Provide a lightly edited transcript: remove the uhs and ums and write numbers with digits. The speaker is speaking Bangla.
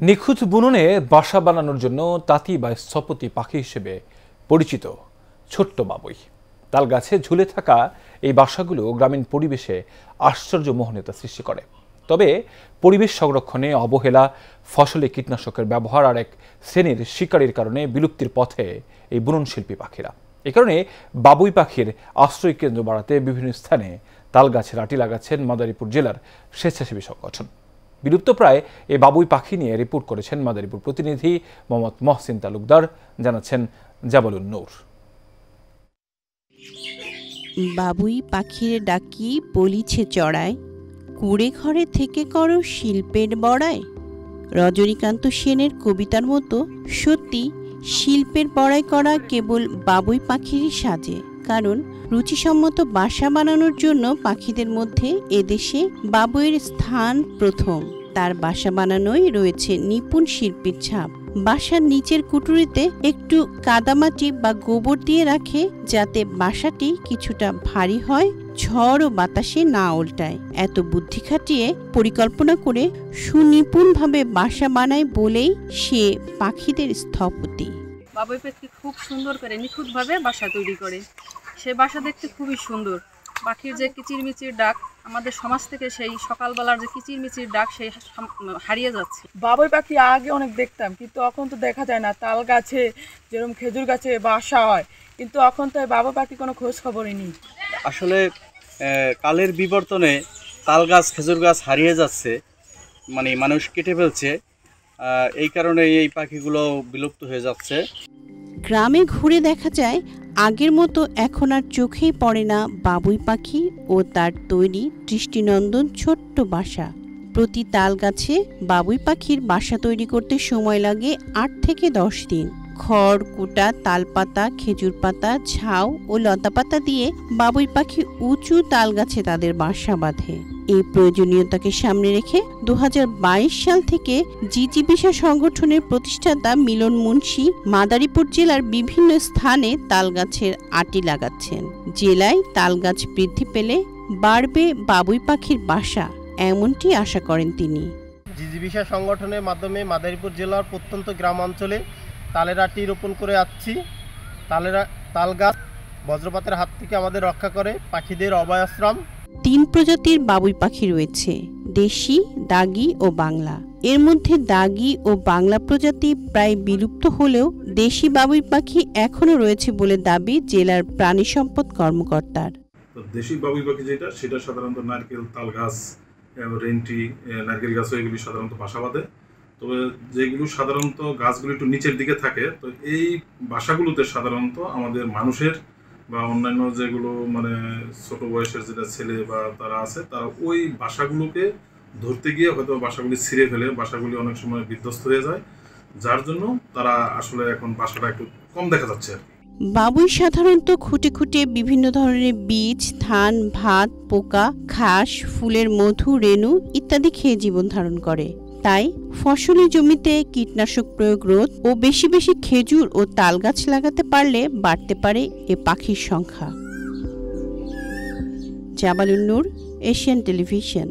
নিখুঁত বুননে বাসা বানানোর জন্য তাঁতি বা স্থপতি পাখি হিসেবে পরিচিত ছোট্ট বাবুই। তাল গাছে ঝুলে থাকা এই বাসাগুলো গ্রামীণ পরিবেশে আশ্চর্য মোহনীয়তা সৃষ্টি করে। তবে পরিবেশ সংরক্ষণে অবহেলা, ফসলে কীটনাশকের ব্যবহার আর এক শ্রেণীর শিকারির কারণে বিলুপ্তির পথে এই বুনন শিল্পী পাখিরা। এ কারণে বাবুই পাখির আশ্রয় কেন্দ্র বাড়াতে বিভিন্ন স্থানে তাল গাছের আটি লাগাচ্ছেন মাদারীপুর জেলার স্বেচ্ছাসেবী সংগঠন। বিলুপ্তপ্রায় এই বাবুই পাখি নিয়ে রিপোর্ট করেছেন মাদারীপুর প্রতিনিধি মোহাম্মদ মহসিন তালুকদার, জানাচ্ছেন জাবালুন নূর। বাবুই পাখির ডাকি বলিছে চড়ায়, কুড়ে ঘরে থেকে করো শিল্পের বড়াই। রজনীকান্ত সেনের কবিতার মতো সত্যি শিল্পের বড়াই করা কেবল বাবুই পাখিরই সাজে। কারণ রুচিসম্মত বাসা বানানোর জন্য পাখিদের মধ্যে এদেশে বাবুইয়ের স্থান প্রথম। তার বাসা বানানোয় রয়েছে নিপুণ শিল্পীর ছাপ। বাসার নিচের কুটুরিতে একটু কাদামাটি বা গোবর দিয়ে রাখে, যাতে বাসাটি কিছুটা ভারী হয়, ঝড় ও বাতাসে না উল্টায়। এত বুদ্ধি খাটিয়ে পরিকল্পনা করে সুনিপুণভাবে বাসা বানায় বলেই সে পাখিদের স্থপতি। বাবুই পাখি খুব সুন্দর করে নিখুঁতভাবে বাসা তৈরি করে। সে বাসা দেখতে খুবই সুন্দর। পাখির যে কিচিরমিচির ডাক, আমাদের সমাজ থেকে সেই সকালবেলার যে কিচিরমিচির ডাক সেই হারিয়ে যাচ্ছে। বাবুই পাখি আগে অনেক দেখতাম, কিন্তু এখন তো দেখা যায় না। তাল গাছে যেরকম খেজুর গাছে বাসা হয়, কিন্তু এখন তো বাবুই পাখি কোনো খোঁজ খবরই নেই। আসলে কালের বিবর্তনে তাল গাছ, খেজুর গাছ হারিয়ে যাচ্ছে, মানে মানুষ কেটে ফেলছে। এই কারণে এই পাখিগুলো বিলুপ্ত হয়ে যাচ্ছে। গ্রামে ঘুরে দেখা যায় আগের মতো এখন আর চোখেই পড়ে না বাবুই পাখি ও তার তৈরি দৃষ্টিনন্দন ছোট্ট বাসা। প্রতি তাল গাছে বাবুই পাখির বাসা তৈরি করতে সময় লাগে 8 থেকে 10 দিন। খড়, কুটা, তালপাতা, খেজুর পাতা, ঝাউ ও লতাপাতা দিয়ে বাবুই পাখি উঁচু তাল গাছে তাদের বাসা বাঁধে। এই প্রয়োজনীয়তাকে সামনে রেখে 2022 সাল থেকে জিজিবিসা সংগঠনের প্রতিষ্ঠাতা মিলন মুন্সি মাদারীপুর জেলার বিভিন্ন স্থানে তালগাছের আটি লাগাচ্ছেন। জেলায় তালগাছ বৃদ্ধি পেলে বাড়বে বাবুই পাখির বাসা, এমনটি আশা করেন তিনি। জিজিবিসা সংগঠনের মাধ্যমে মাদারীপুর জেলার প্রত্যন্ত গ্রাম অঞ্চলে তালের আটি রোপণ করে আসছি। তাল গাছ বজ্রপাতের হাত থেকে আমাদের রক্ষা করে, পাখিদের অভয়াশ্রম। 3 প্রজাতির বাবুই পাখি রয়েছে, দেশি, দাগি ও বাংলা। এর মধ্যে দাগি ও বাংলা প্রজাতি প্রায় বিলুপ্ত হলেও দেশি বাবুই পাখি এখনো রয়েছে বলে দাবি জেলার প্রাণী সম্পদ কর্মকর্তার। দেশি বাবুই পাখি যেটা, সেটা সাধারণত নারকেল, তাল গাছ, রেন্টি, নারকেল গাছ, এগুলি সাধারণত বাসা বাঁধে। তবে যেগুলো সাধারণত গাছগুলো একটু নিচের দিকে থাকে, তো এই বাসাগুলোতে সাধারণত আমাদের মানুষের বা অন্যান্য যেগুলো মানে ছোট বয়সের যেটা ছেলে বা তারা আছে, তারা ওই বাসাগুলোকে ধরতে গিয়ে হয়তো বাসাগুলি ছিঁড়ে ফেলে, বাসাগুলি অনেক সময় বিধ্বস্ত হয়ে যায়, যার জন্য তারা আসলে এখন বাসাটা একটু কম দেখা যাচ্ছে আর কি। বাবুই সাধারণত খুঁটে খুঁটে বিভিন্ন ধরনের বীজ, ধান, ভাত, পোকা, ঘাস, ফুলের মধু, রেণু ইত্যাদি খেয়ে জীবন ধারণ করে। তাই ফসলি জমিতে কীটনাশক প্রয়োগ রোধ ও বেশি বেশি খেজুর ও তাল গাছ লাগাতে পারলে বাড়তে পারে এ পাখির সংখ্যা। জাবালুন নূর, এশিয়ান টেলিভিশন।